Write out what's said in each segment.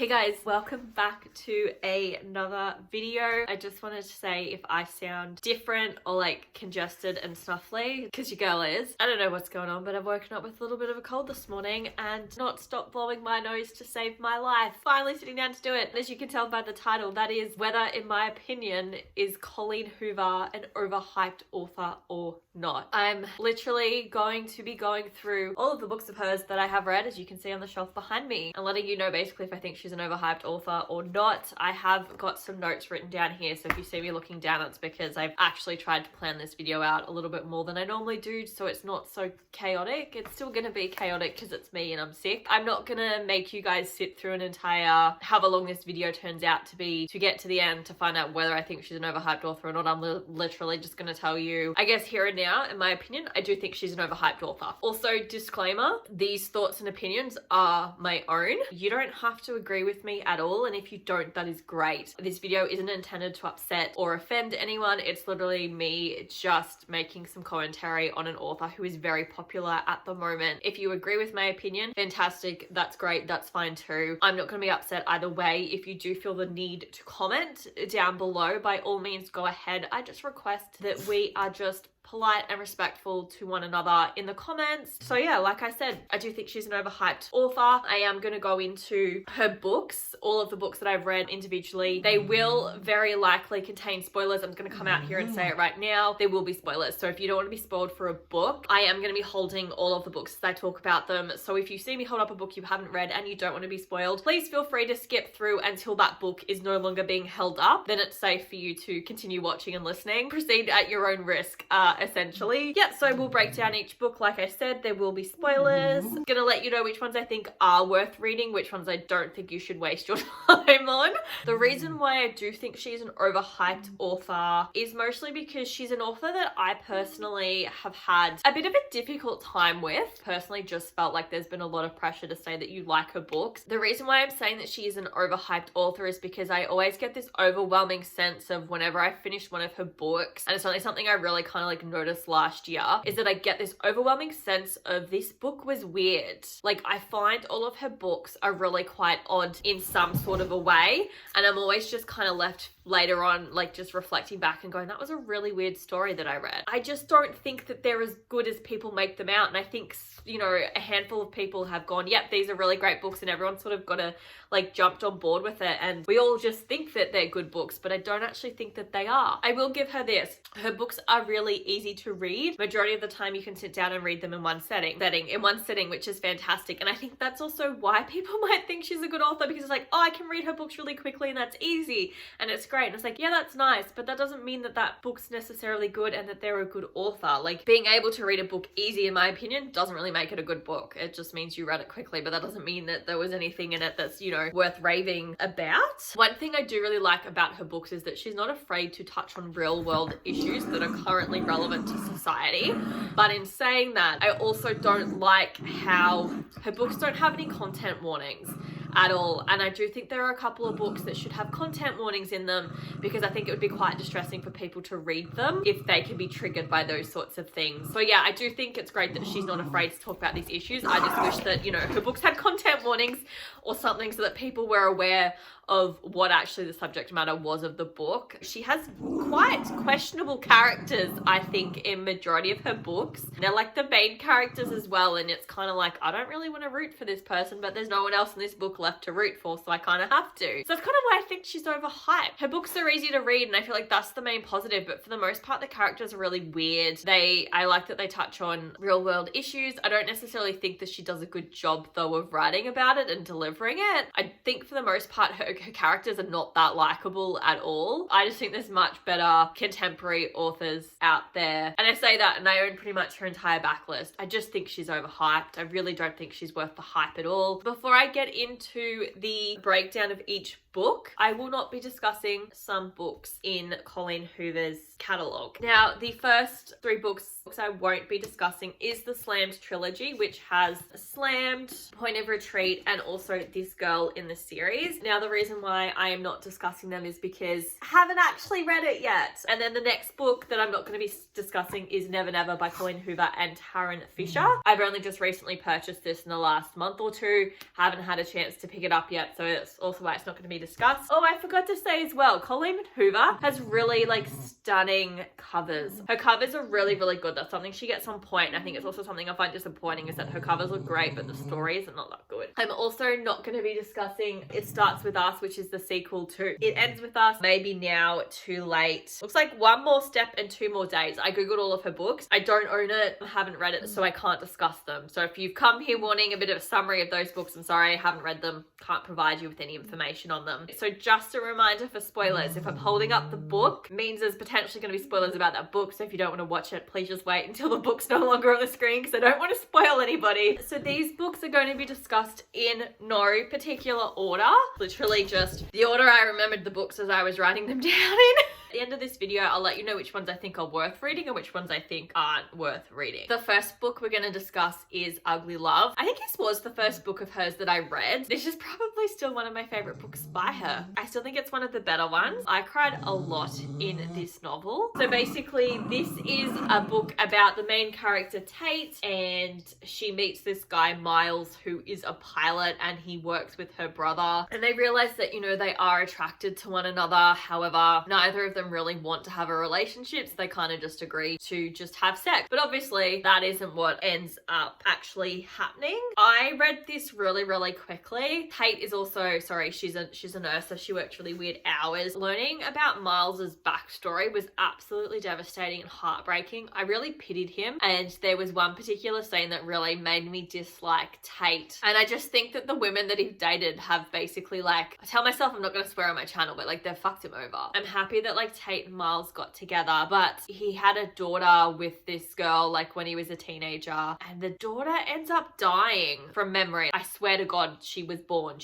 Hey guys, welcome back to another video. I just wanted to say if I sound different or like congested and snuffly, because your girl is. I don't know what's going on, but I've woken up with a little bit of a cold this morning and not stopped blowing my nose to save my life. Finally sitting down to do it. And as you can tell by the title, that is whether, in my opinion, is Colleen Hoover an overhyped author or not. I'm literally going to be going through all of the books of hers that I have read, as you can see on the shelf behind me, and letting you know basically if I think she's an overhyped author or not. I have got some notes written down here, so if you see me looking down, it's because I've actually tried to plan this video out a little bit more than I normally do, so it's not so chaotic. It's still gonna be chaotic because it's me and I'm sick. I'm not gonna make you guys sit through an entire, however long this video turns out to be, to get to the end to find out whether I think she's an overhyped author or not. I'm literally just gonna tell you, I guess here and now, in my opinion, I do think she's an overhyped author. Also, disclaimer, these thoughts and opinions are my own. You don't have to agree with me at all, and if you don't, that is great. This video isn't intended to upset or offend anyone. It's literally me just making some commentary on an author who is very popular at the moment. If you agree with my opinion, fantastic, that's great, that's fine too. I'm not going to be upset either way. If you do feel the need to comment down below, by all means go ahead. I just request that we are just polite and respectful to one another in the comments. So yeah, like I said, I do think she's an overhyped author. I am going to go into her books, all of the books that I've read individually. They will very likely contain spoilers. I'm going to come out here and say it right now. There will be spoilers. So if you don't want to be spoiled for a book, I am going to be holding all of the books as I talk about them. So if you see me hold up a book you haven't read and you don't want to be spoiled, please feel free to skip through until that book is no longer being held up. Then it's safe for you to continue watching and listening. Proceed at your own risk. Essentially. Yeah, so we'll break down each book. Like I said, there will be spoilers. I'm gonna let you know which ones I think are worth reading, which ones I don't think you should waste your time on. The reason why I do think she's an overhyped author is mostly because she's an author that I personally have had a bit of a difficult time with. Personally, just felt like there's been a lot of pressure to say that you like her books. The reason why I'm saying that she is an overhyped author is because I always get this overwhelming sense of whenever I finish one of her books, and it's only something I really kind of like noticed last year, is that I get this overwhelming sense of this book was weird. Like, I find all of her books are really quite odd in some sort of a way, and I'm always just kind of left later on like just reflecting back and going, that was a really weird story that I read. I just don't think that they're as good as people make them out, and I think, you know, a handful of people have gone, yep, these are really great books, and everyone sort of got to like jumped on board with it, and we all just think that they're good books, but I don't actually think that they are. I will give her this. Her books are really easy to read. Majority of the time you can sit down and read them in one sitting, which is fantastic. And I think that's also why people might think she's a good author, because it's like, oh, I can read her books really quickly and that's easy and it's great. And it's like, yeah, that's nice, but that doesn't mean that that book's necessarily good and that they're a good author. Like, being able to read a book easy, in my opinion, doesn't really make it a good book. It just means you read it quickly, but that doesn't mean that there was anything in it that's, you know, worth raving about. One thing I do really like about her books is that she's not afraid to touch on real world issues that are currently relevant to society. But in saying that, I also don't like how her books don't have any content warnings at all, and I do think there are a couple of books that should have content warnings in them, because I think it would be quite distressing for people to read them if they can be triggered by those sorts of things. So yeah, I do think it's great that she's not afraid to talk about these issues. I just wish that, you know, her books had content warnings or something so that people were aware of what actually the subject matter was of the book. She has quite questionable characters, I think, in majority of her books. They're like the main characters as well, and it's kind of like, I don't really want to root for this person, but there's no one else in this book left to root for, so I kind of have to. So that's kind of why I think she's overhyped. Her books are easy to read, and I feel like that's the main positive, but for the most part, the characters are really weird. I like that they touch on real world issues. I don't necessarily think that she does a good job, though, of writing about it and delivering it. I think for the most part, her characters are not that likable at all. I just think there's much better contemporary authors out there. And I say that, and I own pretty much her entire backlist. I just think she's overhyped. I really don't think she's worth the hype at all. Before I get into the breakdown of each book, I will not be discussing some books in Colleen Hoover's catalogue. Now, the first three books I won't be discussing is the Slammed trilogy, which has Slammed, Point of Retreat, and also This Girl in the series. Now, the reason why I am not discussing them is because I haven't actually read it yet. And then the next book that I'm not going to be discussing is Never Never by Colleen Hoover and Taryn Fisher. I've only just recently purchased this in the last month or two. Haven't had a chance to pick it up yet, so it's also why it's not going to be discussed. Oh, I forgot to say as well, Colleen Hoover has really like stunning covers. Her covers are really, really good. That's something she gets on point. I think it's also something I find disappointing is that her covers look great, but the stories are not that good. I'm also not going to be discussing It Starts With Us, which is the sequel to It Ends With Us. Maybe now, too late. Looks like one more step and 2 more days. I googled all of her books. I don't own it, I haven't read it, so I can't discuss them. So if you've come here wanting a bit of a summary of those books, I'm sorry, I haven't read them. Can't provide you with any information on them. So just a reminder for spoilers. If I'm holding up the book, means there's potentially going to be spoilers about that book. So if you don't want to watch it, please just wait until the book's no longer on the screen because I don't want to spoil anybody. So these books are going to be discussed in no particular order. Literally just the order I remembered the books as I was writing them down in. At the end of this video, I'll let you know which ones I think are worth reading and which ones I think aren't worth reading. The first book we're going to discuss is Ugly Love. I think this was the first book of hers that I read. This is probably still one of my favorite books by her. I still think it's one of the better ones. I cried a lot in this novel. So basically, this is a book about the main character, Tate, and she meets this guy, Miles, who is a pilot, and he works with her brother. And they realize that, you know, they are attracted to one another. However, neither of them really want to have a relationship, so they kind of just agree to just have sex. But obviously that isn't what ends up actually happening. I read this really, really quickly. Kate is also, sorry, she's a nurse, so she worked really weird hours. Learning about Miles's backstory was absolutely devastating and heartbreaking. I really pitied him, and there was one particular scene that really made me dislike Tate. And I just think that the women that he's dated have basically, like, I tell myself I'm not going to swear on my channel, but like they've fucked him over. I'm happy that like Tate and Miles got together, but he had a daughter with this girl like when he was a teenager, and the daughter ends up dying from memory. I swear to God, she was born.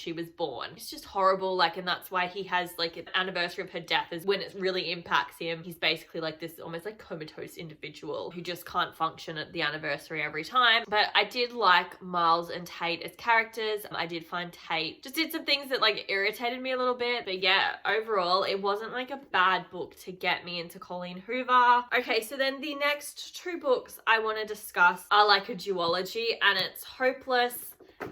It's just horrible, like, and that's why he has like an anniversary of her death is when it really impacts him. He's basically like this almost like comatose individual who just can't function at the anniversary every time. But I did like Miles and Tate as characters. I did find Tate just did some things that like irritated me a little bit, but yeah, overall it wasn't like a bad book to get me into Colleen Hoover. Okay, so then the next 2 books I want to discuss are like a duology, and it's Hopeless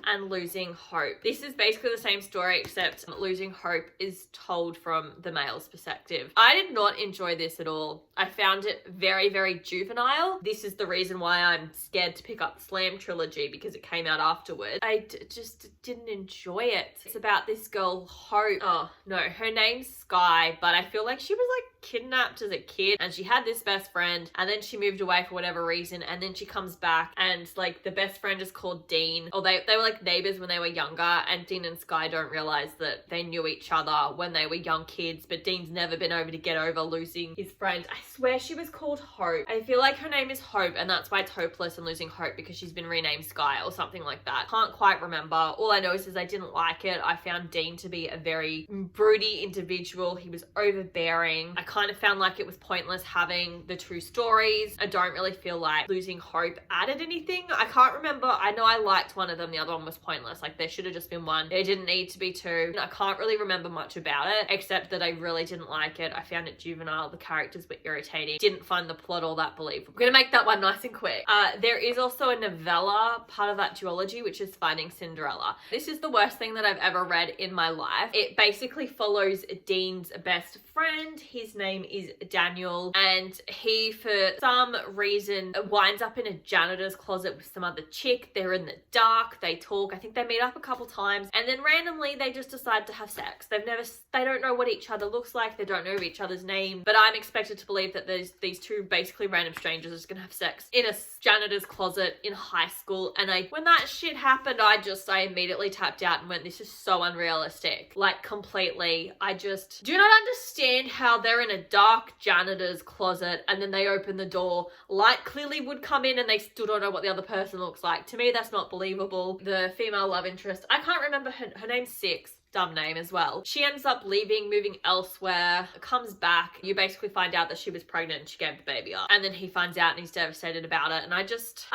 and Losing Hope. This is basically the same story, except Losing Hope is told from the male's perspective. I did not enjoy this at all. I found it very, very juvenile. This is the reason why I'm scared to pick up the Slam trilogy, because it came out afterwards. I just didn't enjoy it. It's about this girl, Hope. Oh, no, her name's Sky, but I feel like she was like kidnapped as a kid, and she had this best friend, and then she moved away for whatever reason, and then she comes back, and like the best friend is called Dean, or they were like neighbors when they were younger, and Dean and Sky don't realize that they knew each other when they were young kids, but Dean's never been able to get over losing his friend. I swear she was called Hope. I feel like her name is Hope, and that's why it's Hopeless and Losing Hope, because she's been renamed Sky or something like that. Can't quite remember. All I know is I didn't like it. I found Dean to be a very broody individual. He was overbearing. I kind of found like it was pointless having the 2 stories. I don't really feel like Losing Hope added anything. I can't remember. I know I liked one of them. The other one was pointless. Like there should have just been one. There didn't need to be 2. I can't really remember much about it, except that I really didn't like it. I found it juvenile. The characters were irritating. Didn't find the plot all that believable. I'm gonna make that one nice and quick. There is also a novella part of that duology, which is Finding Cinderella. This is the worst thing that I've ever read in my life. It basically follows Dean's best friend. His name is Daniel, and he, for some reason, winds up in a janitor's closet with some other chick. They're in the dark. They talk. I think they meet up a couple times, and then randomly they just decide to have sex. They don't know what each other looks like. They don't know each other's name, but I'm expected to believe that there's these 2 basically random strangers are just gonna have sex in a janitor's closet in high school. And when that shit happened, I immediately tapped out and went, this is so unrealistic. Like completely. I just do not understand how they're in a dark janitor's closet and then they open the door. Light clearly would come in and they still don't know what the other person looks like. To me, that's not believable. The female love interest, I can't remember her name's Six. Dumb name as well. She ends up leaving, moving elsewhere, comes back. You basically find out that she was pregnant and she gave the baby up. And then he finds out and he's devastated about it. And I just,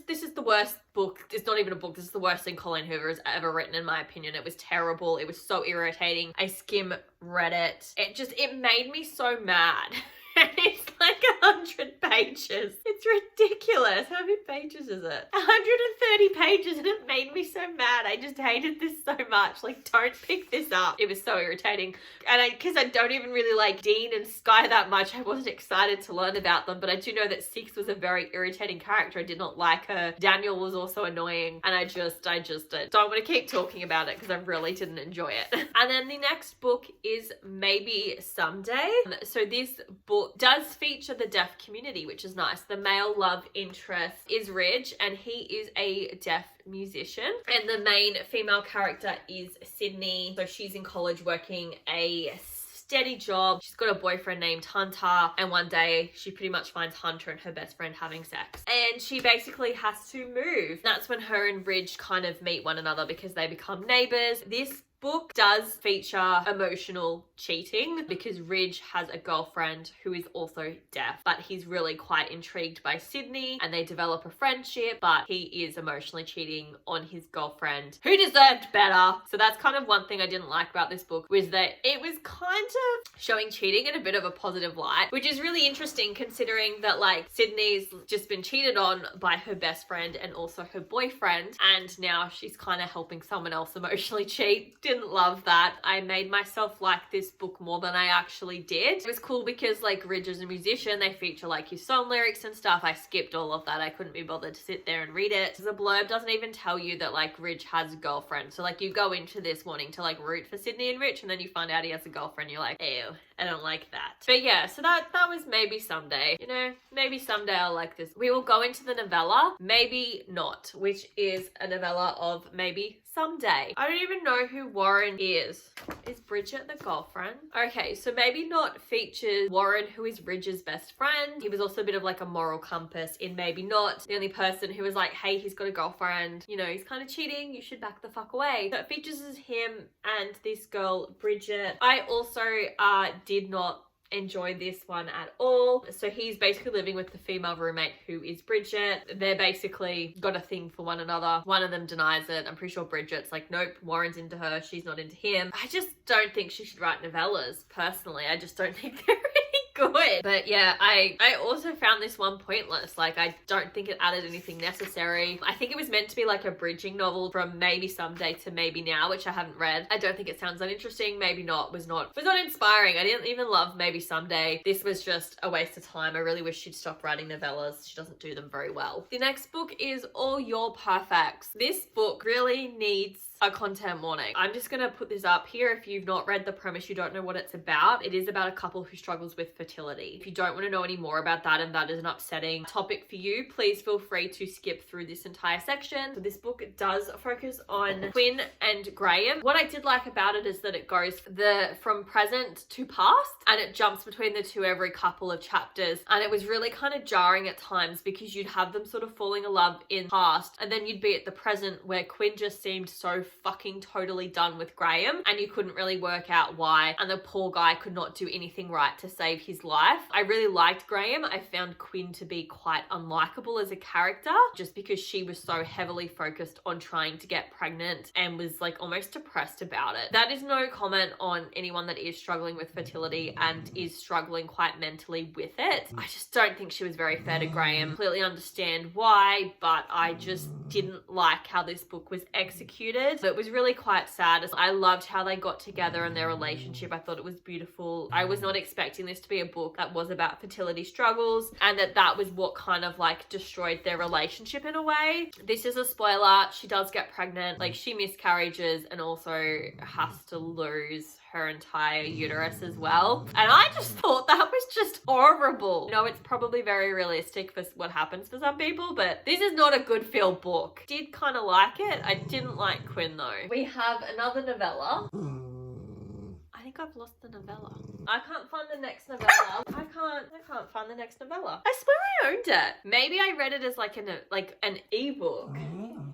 this is the worst book. It's not even a book. This is the worst thing Colleen Hoover has ever written, in my opinion. It was terrible. It was so irritating. I read it. It made me so mad. And it's like 300 pages. It's ridiculous. How many pages is it? 130 pages, and it made me so mad. I just hated this so much. Like, don't pick this up. It was so irritating. And because I don't even really like Dean and Sky that much, I wasn't excited to learn about them. But I do know that Six was a very irritating character. I did not like her. Daniel was also annoying. And I just don't want to keep talking about it because I really didn't enjoy it. And then the next book is Maybe Someday. So this book does feature the deaf community, which is nice. The male love interest is Ridge, and he is a deaf musician, and the main female character is Sydney. So she's in college working a steady job. She's got a boyfriend named Hunter, and one day she pretty much finds Hunter and her best friend having sex, and she basically has to move. That's when her and Ridge kind of meet one another because they become neighbors. This book does feature emotional cheating because Ridge has a girlfriend who is also deaf, but he's really quite intrigued by Sydney and they develop a friendship, but he is emotionally cheating on his girlfriend who deserved better. So that's kind of one thing I didn't like about this book, was that it was kind of showing cheating in a bit of a positive light, which is really interesting considering that like Sydney's just been cheated on by her best friend and also her boyfriend, and now she's kind of helping someone else emotionally cheat. Didn't love that. I made myself like this book more than I actually did. It was cool because like Ridge is a musician, they feature like his song lyrics and stuff. I skipped all of that. I couldn't be bothered to sit there and read it. The blurb doesn't even tell you that like Ridge has a girlfriend. So like you go into this wanting to like root for Sydney and Ridge, and then you find out he has a girlfriend. You're like, ew, I don't like that. But yeah, so that was Maybe Someday. You know, maybe someday I'll like this. We will go into the novella Maybe Not, which is a novella of Maybe Someday. I don't even know who Warren is. Is Bridget the girlfriend? Okay, so Maybe Not features Warren, who is Ridge's best friend. He was also a bit of like a moral compass in Maybe Not. The only person who was like, hey, he's got a girlfriend, you know, he's kind of cheating, you should back the fuck away. So it features him and this girl, Bridget. I also did not enjoy this one at all. So he's basically living with the female roommate who is Bridget. They're basically got a thing for one another. One of them denies it. I'm pretty sure Bridget's like, nope, Warren's into her, she's not into him. I just don't think she should write novellas, personally. I just don't think they're good. But yeah, I also found this one pointless. Like, I don't think it added anything necessary. I think it was meant to be like a bridging novel from Maybe Someday to Maybe Now, which I haven't read. I don't think it sounds uninteresting. Maybe Not was not inspiring. I didn't even love Maybe Someday. This was just a waste of time. I really wish she'd stop writing novellas. She doesn't do them very well. The next book is All Your Perfects. This book really needs a content warning. I'm just gonna put this up here. If you've not read the premise, you don't know what it's about. It is about a couple who struggles with fertility. If you don't want to know any more about that and that is an upsetting topic for you, please feel free to skip through this entire section. So this book does focus on Quinn and Graham. What I did like about it is that it goes from present to past, and it jumps between the two every couple of chapters, and it was really kind of jarring at times because you'd have them sort of falling in love in past, and then you'd be at the present where Quinn just seemed so fucking totally done with Graham, and you couldn't really work out why, and the poor guy could not do anything right to save his life. I really liked Graham. I found Quinn to be quite unlikable as a character just because she was so heavily focused on trying to get pregnant and was like almost depressed about it. That is no comment on anyone that is struggling with fertility and is struggling quite mentally with it. I just don't think she was very fair to Graham. Completely understand why, but I just didn't like how this book was executed. So it was really quite sad. I loved how they got together and their relationship. I thought it was beautiful. I was not expecting this to be a book that was about fertility struggles, and that was what kind of like destroyed their relationship in a way. This is a spoiler. She does get pregnant. Like, she miscarriages and also has to lose her entire uterus as well. And I just thought that was just horrible. You know, it's probably very realistic for what happens for some people, but this is not a good feel book. Did kind of like it. I didn't like Quinn though. We have another novella. I think I've lost the novella. I can't find the next novella. I can't find the next novella. I swear I owned it. Maybe I read it as like an ebook.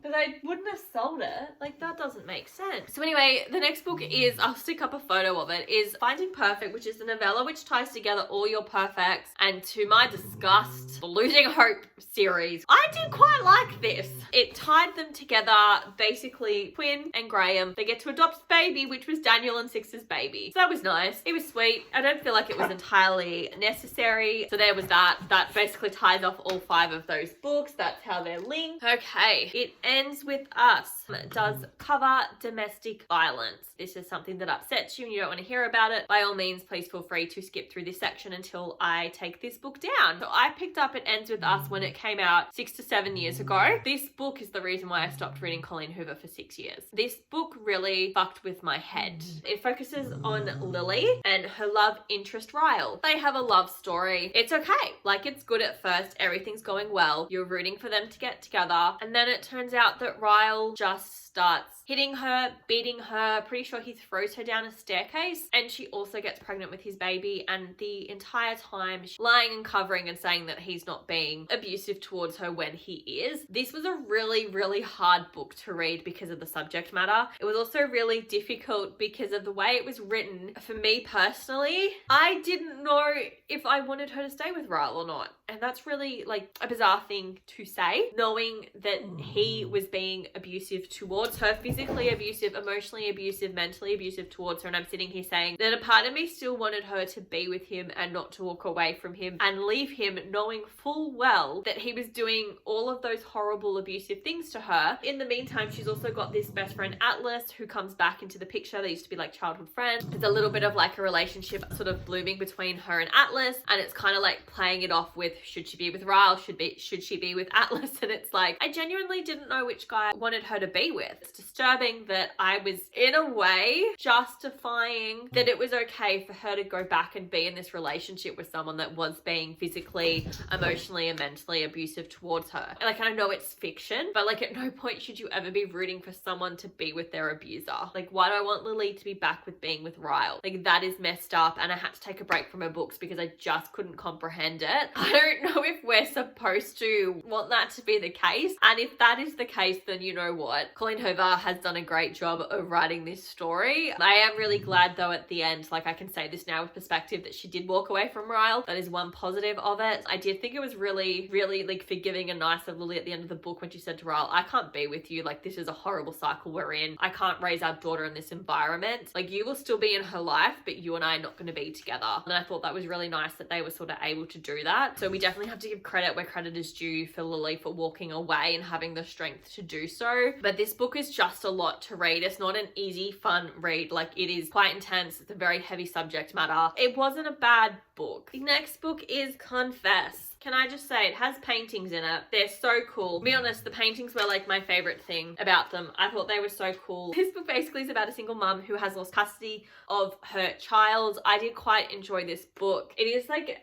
Because I wouldn't have sold it. Like, that doesn't make sense. So anyway, the next book is, I'll stick up a photo of it, is Finding Perfect, which is the novella which ties together all your perfects, and to my disgust, the Losing Hope series. I did quite like this. It tied them together, basically Quinn and Graham. They get to adopt baby, which was Daniel and Six's baby. So that was nice. It was sweet. I don't feel like it was entirely necessary. So there was that. That basically ties off all 5 of those books. That's how they're linked. Okay, it ends with Us. It does cover domestic violence. This is something that upsets you and you don't want to hear about it. By all means, please feel free to skip through this section until I take this book down. So I picked up It Ends With Us when it came out 6 to 7 years ago. This book is the reason why I stopped reading Colleen Hoover for 6 years. This book really fucked with my head. It focuses on Lily and her love interest Ryle. They have a love story. It's okay. Like, it's good at first. Everything's going well. You're rooting for them to get together. And then it turns out that Ryle just starts hitting her, beating her. Pretty sure he throws her down a staircase, and she also gets pregnant with his baby, and the entire time she's lying and covering and saying that he's not being abusive towards her when he is. This was a really, really hard book to read because of the subject matter. It was also really difficult because of the way it was written. For me personally, I didn't know if I wanted her to stay with Ryle or not. And that's really like a bizarre thing to say, knowing that he was being abusive towards her, physically abusive, emotionally abusive, mentally abusive towards her. And I'm sitting here saying that a part of me still wanted her to be with him and not to walk away from him and leave him, knowing full well that he was doing all of those horrible abusive things to her. In the meantime, she's also got this best friend Atlas who comes back into the picture. They used to be like childhood friends. There's a little bit of like a relationship sort of blooming between her and Atlas, and it's kind of like playing it off with, should she be with Ryle? Should she be with Atlas? And it's like, I genuinely didn't know which guy I wanted her to be with. It's disturbing that I was in a way justifying that it was okay for her to go back and be in this relationship with someone that was being physically, emotionally, and mentally abusive towards her. Like, I know it's fiction, but like at no point should you ever be rooting for someone to be with their abuser. Like, why do I want Lily to be back with being with Ryle? Like, that is messed up, and I had to take a break from her books because I just couldn't comprehend it. I don't know if we're supposed to want that to be the case, and if that is the case, then you know what? Colleen Hoover has done a great job of writing this story. I am really glad though at the end, like I can say this now with perspective, that she did walk away from Ryle. That is one positive of it. I did think it was really, really like forgiving and nice of Lily at the end of the book when she said to Ryle, I can't be with you. Like, this is a horrible cycle we're in. I can't raise our daughter in this environment. Like, you will still be in her life, but you and I are not going to be together. And I thought that was really nice that they were sort of able to do that. So we definitely have to give credit where credit is due for Lily for walking away and having the strength to do so. But this book is just a lot to read. It's not an easy, fun read. Like, it is quite intense. It's a very heavy subject matter. It wasn't a bad book. The next book is Confess. Can I just say, it has paintings in it. They're so cool. To be honest, the paintings were like my favorite thing about them. I thought they were so cool. This book basically is about a single mum who has lost custody of her child. I did quite enjoy this book. It is like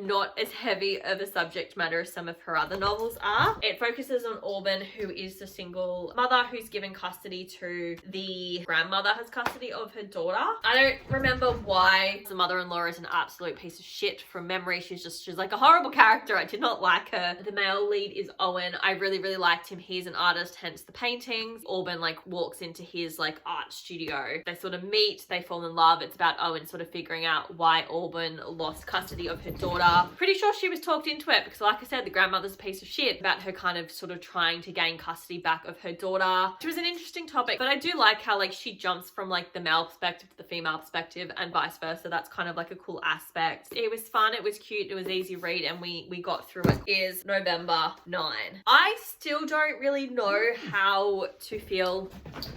not as heavy of a subject matter as some of her other novels are. It focuses on Auburn, who is the single mother who's given custody to the grandmother has custody of her daughter. I don't remember why the mother-in-law is an absolute piece of shit from memory. She's like a horrible character. I did not like her. The male lead is Owen. I really, really liked him. He's an artist, hence the paintings. Auburn like walks into his like art studio. They sort of meet, they fall in love. It's about Owen sort of figuring out why Auburn lost custody of her daughter. Pretty sure she was talked into it because, like I said, the grandmother's a piece of shit, about her kind of sort of trying to gain custody back of her daughter. Which was an interesting topic, but I do like how like she jumps from like the male perspective to the female perspective and vice versa. That's kind of like a cool aspect. It was fun, it was cute, it was easy read, and we got through it. Is November 9. I still don't really know how to feel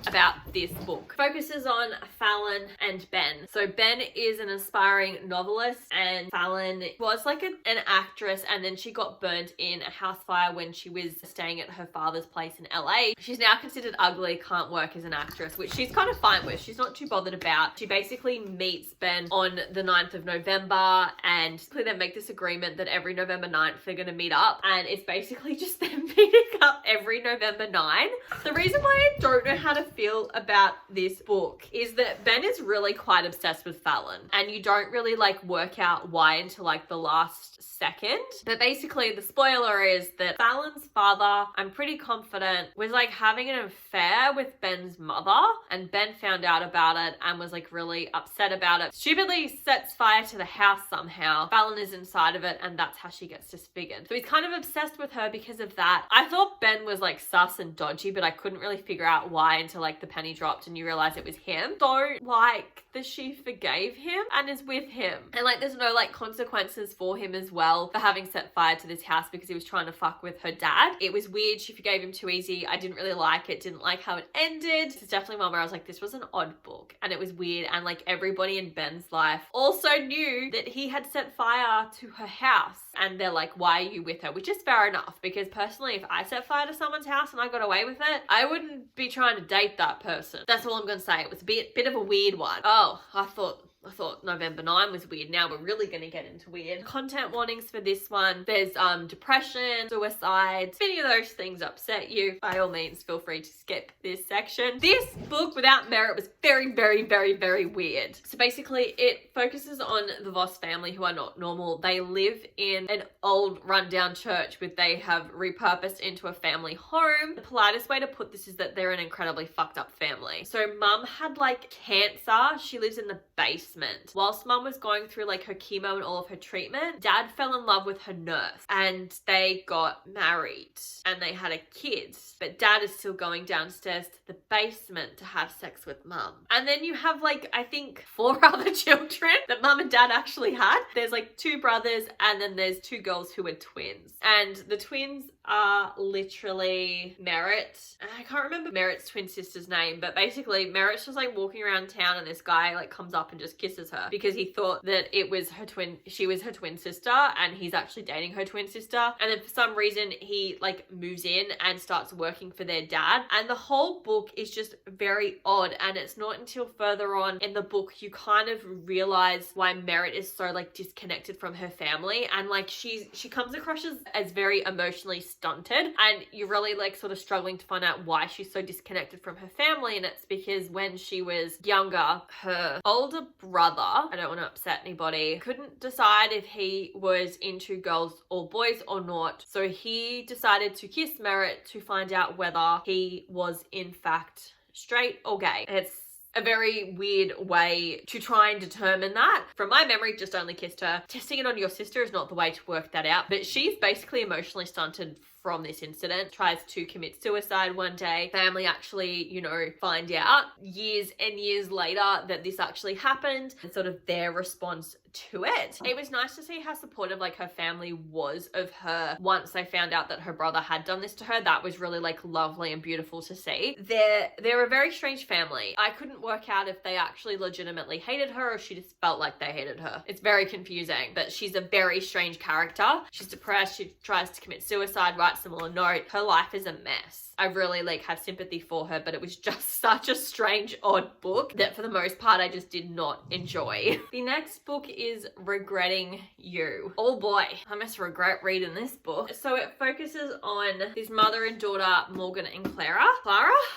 about this book. Focuses on Fallon and Ben. So Ben is an aspiring novelist, and Fallon was like an actress, and then she got burnt in a house fire when she was staying at her father's place in LA. She's now considered ugly, can't work as an actress, which she's kind of fine with. She's not too bothered about. She basically meets Ben on the 9th of November, and they make this agreement that every November November 9th they're gonna meet up, and it's basically just them meeting up every November 9. The reason why I don't know how to feel about this book is that Ben is really quite obsessed with Fallon, and you don't really like work out why until like the last second. But basically the spoiler is that Fallon's father, I'm pretty confident, was like having an affair with Ben's mother, and Ben found out about it and was like really upset about it. Stupidly sets fire to the house somehow. Fallon is inside of it, and that's how she gets disfigured. So he's kind of obsessed with her because of that. I thought Ben was like sus and dodgy, but I couldn't really figure out why until like the penny dropped and you realize it was him. Don't like that she forgave him and is with him, and like there's no like consequences for him as well for having set fire to this house because he was trying to fuck with her dad. It was weird. She forgave him too easy. I didn't really like it. Didn't like how it ended. It's definitely one where I was like, this was an odd book, and it was weird. And like everybody in Ben's life also knew that he had set fire to her house, and they're like, why are you with her? Which is fair enough, because personally, if I set fire to someone's house and I got away with it, I wouldn't be trying to date that person. That's all I'm gonna say. It was a bit of a weird one. Oh, I thought November 9 was weird. Now we're really going to get into weird. Content warnings for this one. There's depression, suicide. If any of those things upset you, by all means, feel free to skip this section. This book, without merit, was very, very, very, very weird. So basically, it focuses on the Voss family, who are not normal. They live in an old rundown church, which they have repurposed into a family home. The politest way to put this is that they're an incredibly fucked up family. So mum had like cancer. She lives in the basement. Whilst mum was going through like her chemo and all of her treatment, dad fell in love with her nurse, and they got married and they had a kid, but dad is still going downstairs to the basement to have sex with mum. And then you have like, I think 4 other children that mum and dad actually had. There's like 2 brothers, and then there's 2 girls who are twins, and the twins are literally Merritt. I can't remember Merritt's twin sister's name, but basically Merritt's just like walking around town, and this guy like comes up and just kisses her because he thought that she was her twin sister, and he's actually dating her twin sister. And then for some reason he like moves in and starts working for their dad, and the whole book is just very odd. And it's not until further on in the book you kind of realize why Merritt is so like disconnected from her family, and like she comes across as very emotionally stunted, and you're really like sort of struggling to find out why she's so disconnected from her family. And it's because when she was younger, her older brother, I don't want to upset anybody, couldn't decide if he was into girls or boys or not, so he decided to kiss Merritt to find out whether he was in fact straight or gay. It's a very weird way to try and determine that. From my memory, just only kissed her. Testing it on your sister is not the way to work that out, but she's basically emotionally stunted from this incident, tries to commit suicide one day. Family actually, find out years and years later that this actually happened, and sort of their response to it. It was nice to see how supportive like her family was of her once they found out that her brother had done this to her. That was really like lovely and beautiful to see. They're a very strange family. I couldn't work out if they actually legitimately hated her or she just felt like they hated her. It's very confusing, but she's a very strange character. She's depressed. She tries to commit suicide, writes them all a note. Her life is a mess. I really like have sympathy for her, but it was just such a strange, odd book that for the most part I just did not enjoy. The next book is Regretting You. Oh boy, I must regret reading this book. So it focuses on this mother and daughter, Morgan and Clara.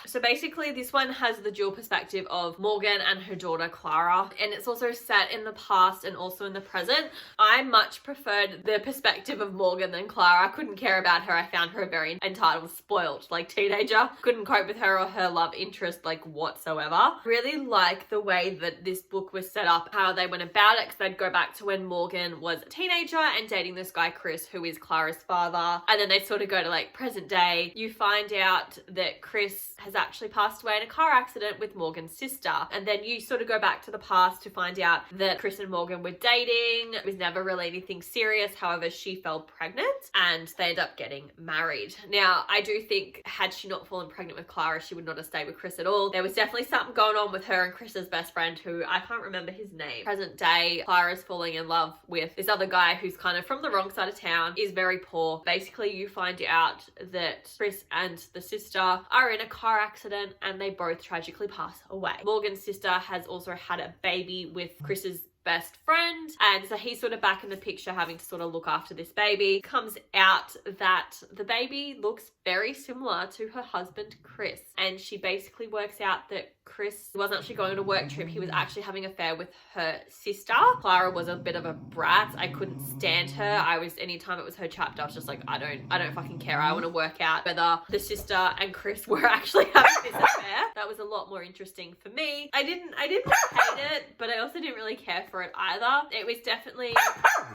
So basically this one has the dual perspective of Morgan and her daughter Clara, and it's also set in the past and also in the present. I much preferred the perspective of Morgan than Clara. I couldn't care about her. I found her very entitled, spoiled, like teenager. Couldn't cope with her or her love interest like whatsoever. Really like the way that this book was set up, how they went about it, because they'd go back to when Morgan was a teenager and dating this guy Chris, who is Clara's father, and then they sort of go to like present day. You find out that Chris has actually passed away in a car accident with Morgan's sister, and then you sort of go back to the past to find out that Chris and Morgan were dating. It was never really anything serious. However, she fell pregnant and they end up getting married. Now I do think had she not fallen pregnant with Clara, she would not have stayed with Chris at all. There was definitely something going on with her and Chris's best friend, who I can't remember his name. Present day, Clara's falling in love with this other guy who's kind of from the wrong side of town, is very poor. Basically, you find out that Chris and the sister are in a car accident and they both tragically pass away. Morgan's sister has also had a baby with Chris's best friend, and so he's sort of back in the picture having to sort of look after this baby. Comes out that the baby looks very similar to her husband Chris, and she basically works out that Chris wasn't actually going on a work trip. He was actually having an affair with her sister. Clara was a bit of a brat. I couldn't stand her. Anytime it was her chapter, I was just like, I don't fucking care. I want to work out whether the sister and Chris were actually having this affair. That was a lot more interesting for me. I didn't hate it, but I also didn't really care for it either. It was definitely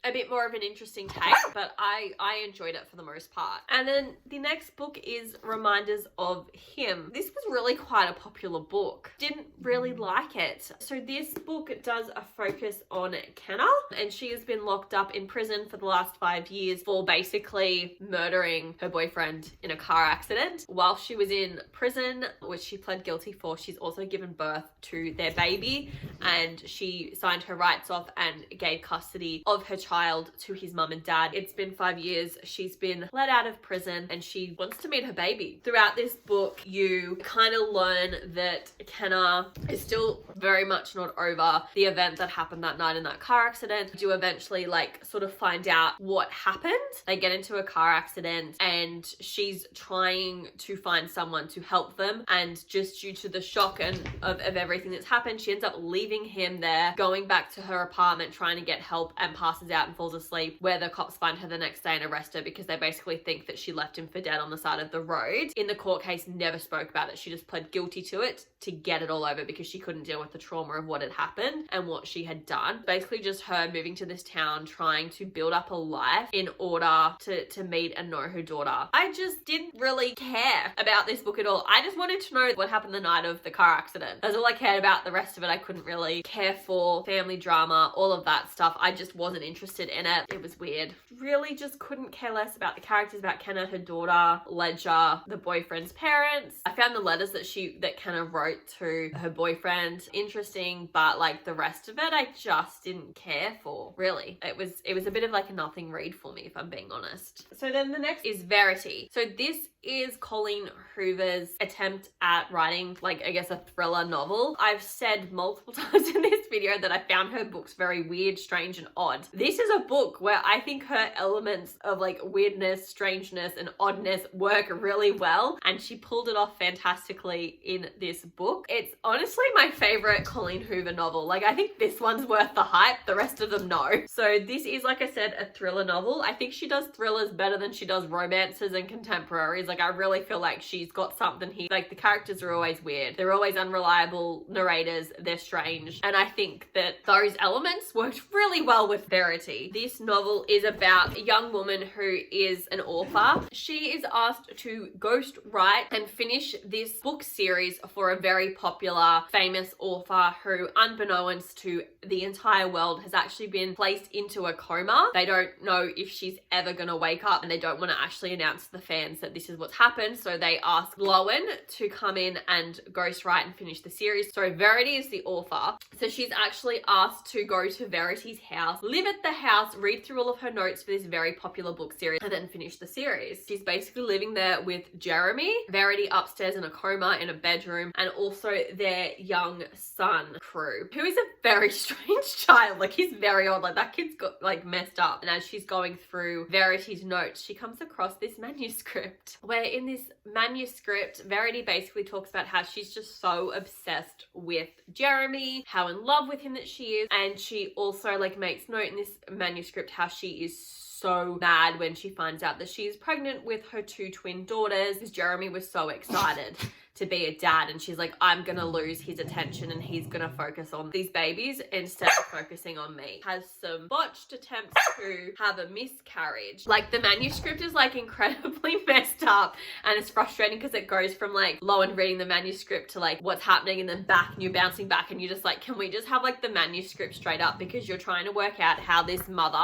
a bit more of an interesting take, but I enjoyed it for the most part. And then the next book is Reminders of Him. This was really quite a popular book. Didn't really like it. So this book does a focus on Kenna, and she has been locked up in prison for the last 5 years for basically murdering her boyfriend in a car accident. While she was in prison, which she pled guilty for, she's also given birth to their baby, and she signed her rights off and gave custody of her child to his mum and dad. It's been 5 years. She's been let out of prison and she wants to meet her baby. Throughout this book, you kind of learn that Kenna is still very much not over the event that happened that night in that car accident. You eventually sort of find out what happened. They get into a car accident and she's trying to find someone to help them, and just due to the shock of everything that's happened, she ends up leaving him there, going back to her apartment trying to get help, and passes out and falls asleep, where the cops find her the next day and arrest her because they basically think that she left him for dead on the side of the road. In the court case, never spoke about it. She just pled guilty to it to get it all over because she couldn't deal with the trauma of what had happened and what she had done. Basically just her moving to this town, trying to build up a life in order to meet and know her daughter. I just didn't really care about this book at all. I just wanted to know what happened the night of the car accident. That's all I cared about. The rest of it I couldn't really care for. Family drama, all of that stuff. I just wasn't interested in it. It was weird. Really just couldn't care less about the characters, about Kenna, her daughter, Ledger, the boyfriend's parents. I found the letters that Kenna wrote to her boyfriend interesting, but the rest of it I just didn't care for, really. It was a bit of a nothing read for me, if I'm being honest. So then the next is Verity. So this is Colleen Hoover's attempt at writing, I guess, a thriller novel. I've said multiple times in this video that I found her books very weird, strange, and odd. This is a book where I think her elements of weirdness, strangeness, and oddness work really well, and she pulled it off fantastically in this book. It's honestly my favorite Colleen Hoover novel. I think this one's worth the hype. The rest of them, no. So this is, like I said, a thriller novel. I think she does thrillers better than she does romances and contemporaries. I really feel like she's got something here. The characters are always weird. They're always unreliable narrators. They're strange. And I think that those elements worked really well with Verity. This novel is about a young woman who is an author. She is asked to ghost write and finish this book series for a very popular, famous author who, unbeknownst to the entire world, has actually been placed into a coma. They don't know if she's ever gonna wake up, and they don't want to actually announce to the fans that this is what's happened, so they ask Lowen to come in and ghostwrite and finish the series. So Verity is the author. So she's actually asked to go to Verity's house, live at the house, read through all of her notes for this very popular book series, and then finish the series. She's basically living there with Jeremy, Verity upstairs in a coma in a bedroom, and also their young son, Crew, who is a very strange child. He's very odd. That kid's got messed up. And as she's going through Verity's notes, she comes across this manuscript, where in this manuscript, Verity basically talks about how she's just so obsessed with Jeremy, how in love with him that she is, and she also makes note in this manuscript how she is so mad when she finds out that she's pregnant with her 2 twin daughters, because Jeremy was so excited to be a dad, and she's like, I'm gonna lose his attention and he's gonna focus on these babies instead of focusing on me. Has some botched attempts to have a miscarriage. The manuscript is incredibly messed up, and it's frustrating because it goes from Lowen reading the manuscript to what's happening, and then back, and you're bouncing back, and you're just can we just have the manuscript straight up, because you're trying to work out how this mother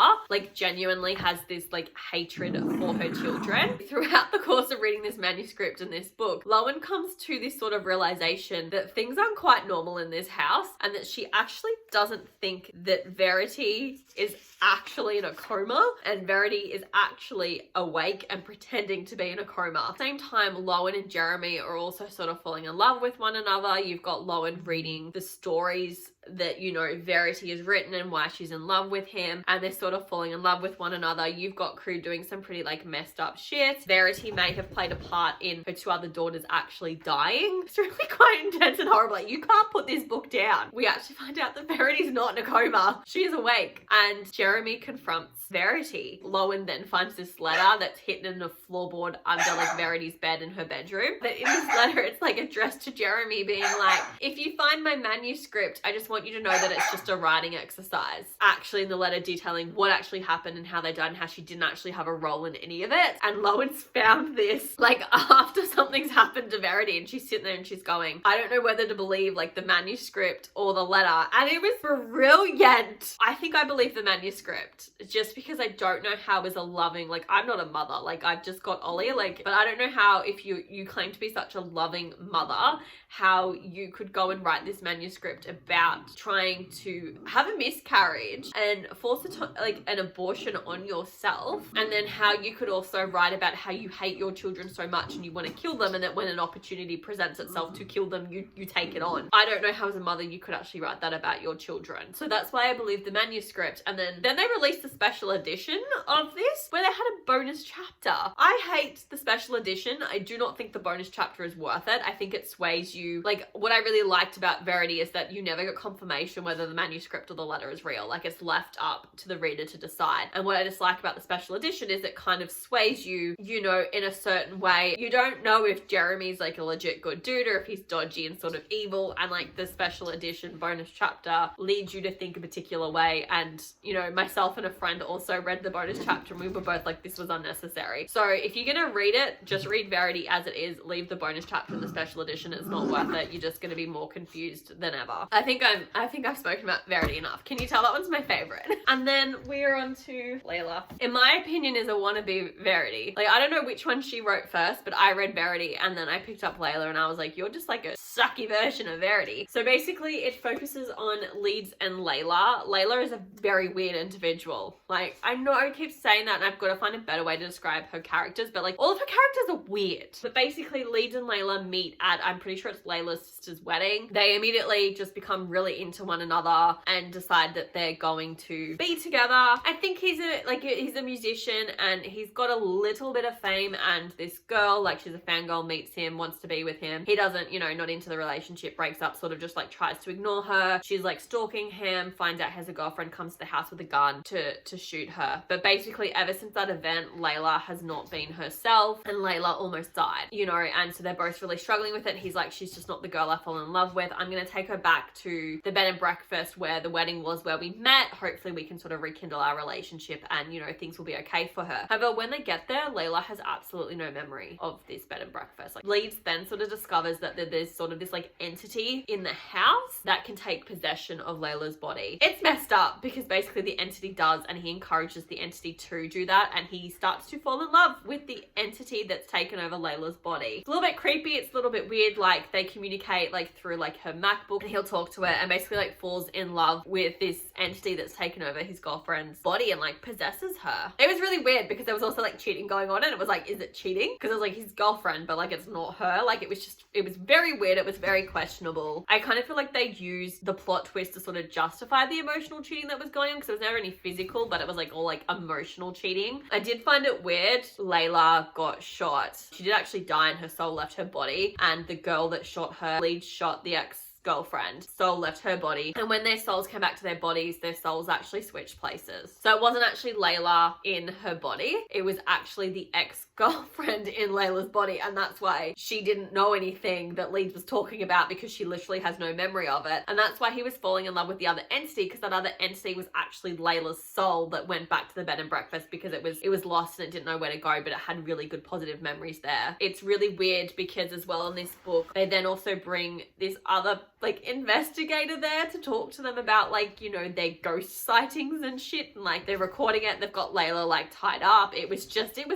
genuinely has this hatred for her children. Throughout the course of reading this manuscript and this book, Lowen comes to this sort of realization that things aren't quite normal in this house, and that she actually doesn't think that Verity is actually in a coma, and Verity is actually awake and pretending to be in a coma. At the same time, Lowen and Jeremy are also sort of falling in love with one another. You've got Lowen reading the stories that, you know, Verity has written and why she's in love with him, and they're sort of falling in love with one another. You've got Crew doing some pretty like messed up shit. Verity may have played a part in her two other daughters actually dying. It's really quite intense and horrible. Like, you can't put this book down. We actually find out that Verity's not in a coma. She is awake, and Jeremy confronts Verity. Lowen then finds this letter that's hidden in a floorboard under like Verity's bed in her bedroom. But in this letter, it's like addressed to Jeremy, being like, if you find my manuscript, I just want you to know that it's just a writing exercise. Actually, in the letter detailing what actually happened and how they died and how she didn't actually have a role in any of it. And Lowen's found this like after something's happened to Verity, and she's sitting there and she's going, I don't know whether to believe like the manuscript or the letter. And it was brilliant. I think I believe the manuscript, just because I don't know how as a loving, like, I'm not a mother, like, I've just got Ollie, like, but I don't know how, if you claim to be such a loving mother, how you could go and write this manuscript about trying to have a miscarriage and force like an abortion on yourself, and then how you could also write about how you hate your children so much and you want to kill them, and that when an opportunity presents itself to kill them, you take it on. I don't know how as a mother you could actually write that about your children. So that's why I believe the manuscript. And then they released a special edition of this where they had a bonus chapter. I hate the special edition. I do not think the bonus chapter is worth it. I think it sways you. Like, what I really liked about Verity is that you never get confirmation whether the manuscript or the letter is real. Like, it's left up to the reader to decide. And what I dislike about the special edition is it kind of sways you, you know, in a certain way. You don't know if Jeremy's like a legit good dude or if he's dodgy and sort of evil, and like the special edition bonus chapter leads you to think a particular way. And, you know, myself and a friend also read the bonus chapter and we were both like, this was unnecessary. So if you're gonna read it, just read Verity as it is. Leave the bonus chapter in the special edition. It's not worth it. You're just gonna be more confused than ever. I think I've spoken about Verity enough. Can you tell that one's my favorite? And then we're on to Layla. In my opinion, is a wannabe Verity. Like, I don't know which one she wrote first, but I read Verity and then I picked up Layla and I was like, you're just like a sucky version of Verity. So basically it focuses on Leeds and Layla. Layla is a very weird individual. Like, I know I keep saying that and I've got to find a better way to describe her characters, but like all of her characters are weird. But basically Leeds and Layla meet at, I'm pretty sure it's Layla's sister's wedding. They immediately just become really into one another and decide that they're going to be together. I think he's a musician and he's got a little bit of fame, and this girl, like, she's a fangirl, meets him, wants to be with him. He doesn't, you know, not into the relationship, breaks up, sort of just like tries to ignore her. She's like stalking him, finds out he has a girlfriend, comes to the house with a gun to shoot her. But basically ever since that event, Layla has not been herself and Layla almost died, you know, and so they're both really struggling with it. He's like, she's just not the girl I fall in love with. I'm gonna take her back to the bed and breakfast where the wedding was, where we met. Hopefully we can sort of rekindle our relationship and, you know, things will be okay for her. However, when they get there, Layla has absolutely no memory of this bed and breakfast. Like, Leeds then sort of discovers that there's sort of this like entity in the house that can take possession of Layla's body. It's messed up because basically the entity does, and he encourages the entity to do that, and he starts to fall in love with the entity that's taken over Layla's body. It's a little bit creepy, it's a little bit weird. Like, they communicate like through like her MacBook, and he'll talk to her and basically like falls in love with this entity that's taken over his girlfriend's body and like possesses her. It was really weird because there was also like cheating going on, and it was like, is it cheating? Because it was like his girlfriend, but like it's not her. Like, it was very weird. It was very questionable. I kind of feel like they used the plot twist to sort of justify the emotional cheating that was going on, because there was never any physical, but it was like all like emotional cheating. I did find it weird. Layla got shot. She did actually die and her soul left her body, and the girl that shot her, Leeds, shot the ex-girlfriend. Soul left her body, and when their souls came back to their bodies, their souls actually switched places. So it wasn't actually Layla in her body, it was actually the ex-girlfriend in Layla's body, and that's why she didn't know anything that Leeds was talking about, because she literally has no memory of it. And that's why he was falling in love with the other entity, because that other entity was actually Layla's soul that went back to the bed and breakfast, because it was lost and it didn't know where to go, but it had really good positive memories there. It's really weird because as well in this book, they then also bring this other like investigator there to talk to them about like, you know, their ghost sightings and shit, and like they're recording it. They've got Layla like tied up. It was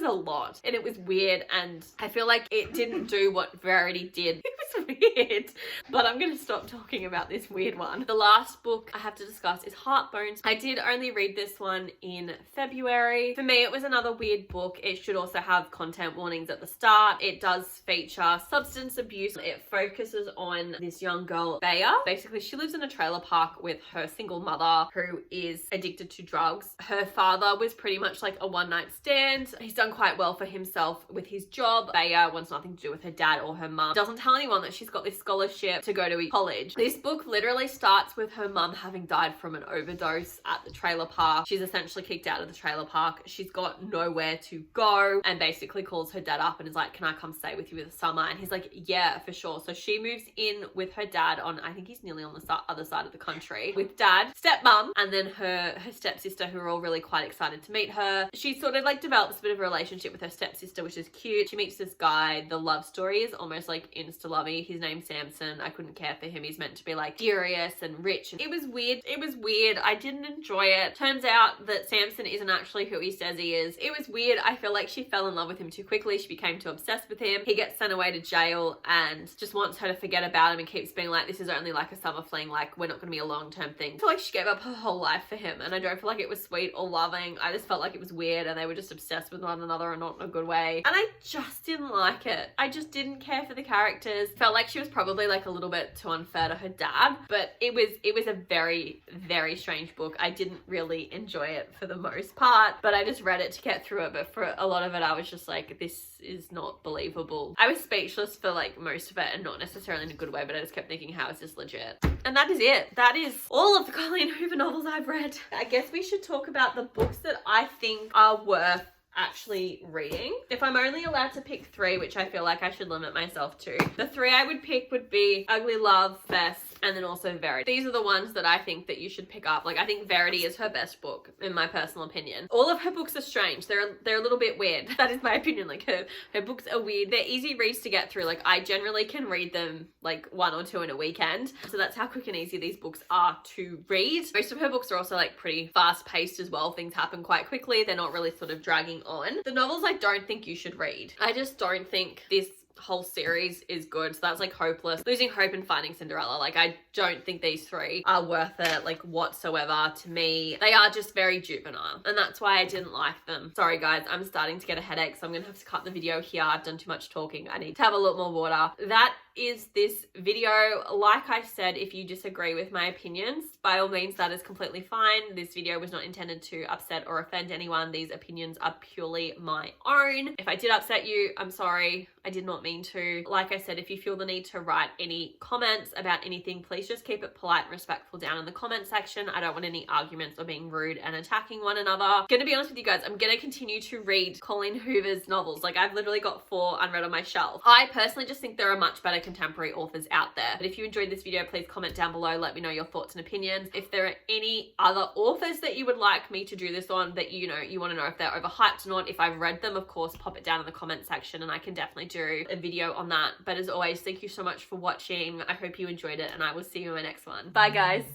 a lot, and it was weird, and I feel like it didn't do what Verity did. It was weird, but I'm gonna stop talking about this weird one. The last book I have to discuss is Heartbones. I did only read this one in February. For me, it was another weird book. It should also have content warnings at the start. It does feature substance abuse. It focuses on this young girl, girl, Bea. Basically, she lives in a trailer park with her single mother who is addicted to drugs. Her father was pretty much like a one-night stand. He's done quite well for himself with his job. Bea wants nothing to do with her dad or her mum. Doesn't tell anyone that she's got this scholarship to go to college. This book literally starts with her mum having died from an overdose at the trailer park. She's essentially kicked out of the trailer park. She's got nowhere to go and basically calls her dad up and is like, can I come stay with you for the summer? And he's like, yeah, for sure. So she moves in with her dad on, I think he's nearly on the other side of the country, with dad, stepmom, and then her stepsister, who are all really quite excited to meet her. She sort of like develops a bit of a relationship with her stepsister, which is cute. She meets this guy. The love story is almost like insta-lovey. His name's Samson. I couldn't care for him. He's meant to be like furious and rich. It was weird. It was weird. I didn't enjoy it. Turns out that Samson isn't actually who he says he is. It was weird. I feel like she fell in love with him too quickly. She became too obsessed with him. He gets sent away to jail and just wants her to forget about him and keeps being like, this is only like a summer fling. Like, we're not going to be a long-term thing. I feel like she gave up her whole life for him, and I don't feel like it was sweet or loving. I just felt like it was weird and they were just obsessed with one another and not in a good way. And I just didn't like it. I just didn't care for the characters. Felt like she was probably like a little bit too unfair to her dad, but it was a very, very strange book. I didn't really enjoy it for the most part, but I just read it to get through it. But for a lot of it, I was just like, this is not believable. I was speechless for like most of it, and not necessarily in a good way, but I just kept thinking, how is this legit? And that is it. That is all of the Colleen Hoover novels I've read. I guess we should talk about the books that I think are worth actually reading. If I'm only allowed to pick 3, which I feel like I should limit myself to, the 3 I would pick would be Ugly Love, Fest, and then also Verity. These are the ones that I think that you should pick up. Like, I think Verity is her best book, in my personal opinion. All of her books are strange. They're a little bit weird. That is my opinion. Like, her books are weird. They're easy reads to get through. Like, I generally can read them like 1 or 2 in a weekend. So that's how quick and easy these books are to read. Most of her books are also like pretty fast paced as well. Things happen quite quickly. They're not really sort of dragging on. The novels I don't think you should read. I just don't think this whole series is good. So that's like Hopeless, Losing Hope, and Finding Cinderella. Like, I don't think these 3 are worth it, like, whatsoever. To me, they are just very juvenile, and that's why I didn't like them. Sorry guys, I'm starting to get a headache, so I'm gonna have to cut the video here. I've done too much talking. I need to have a lot more water. That is this video. Like I said, if you disagree with my opinions, by all means, that is completely fine. This video was not intended to upset or offend anyone. These opinions are purely my own. If I did upset you, I'm sorry. I did not mean to. Like I said, if you feel the need to write any comments about anything, please just keep it polite and respectful down in the comment section. I don't want any arguments or being rude and attacking one another. Gonna be honest with you guys, I'm gonna continue to read Colleen Hoover's novels. Like, I've literally got 4 unread on my shelf. I personally just think there are much better contemporary authors out there. But if you enjoyed this video, please comment down below. Let me know your thoughts and opinions. If there are any other authors that you would like me to do this on, that you want to know if they're overhyped or not, if I've read them, of course, pop it down in the comment section and I can definitely do a video on that. But as always, thank you so much for watching. I hope you enjoyed it, and I will see you in my next one. Bye guys.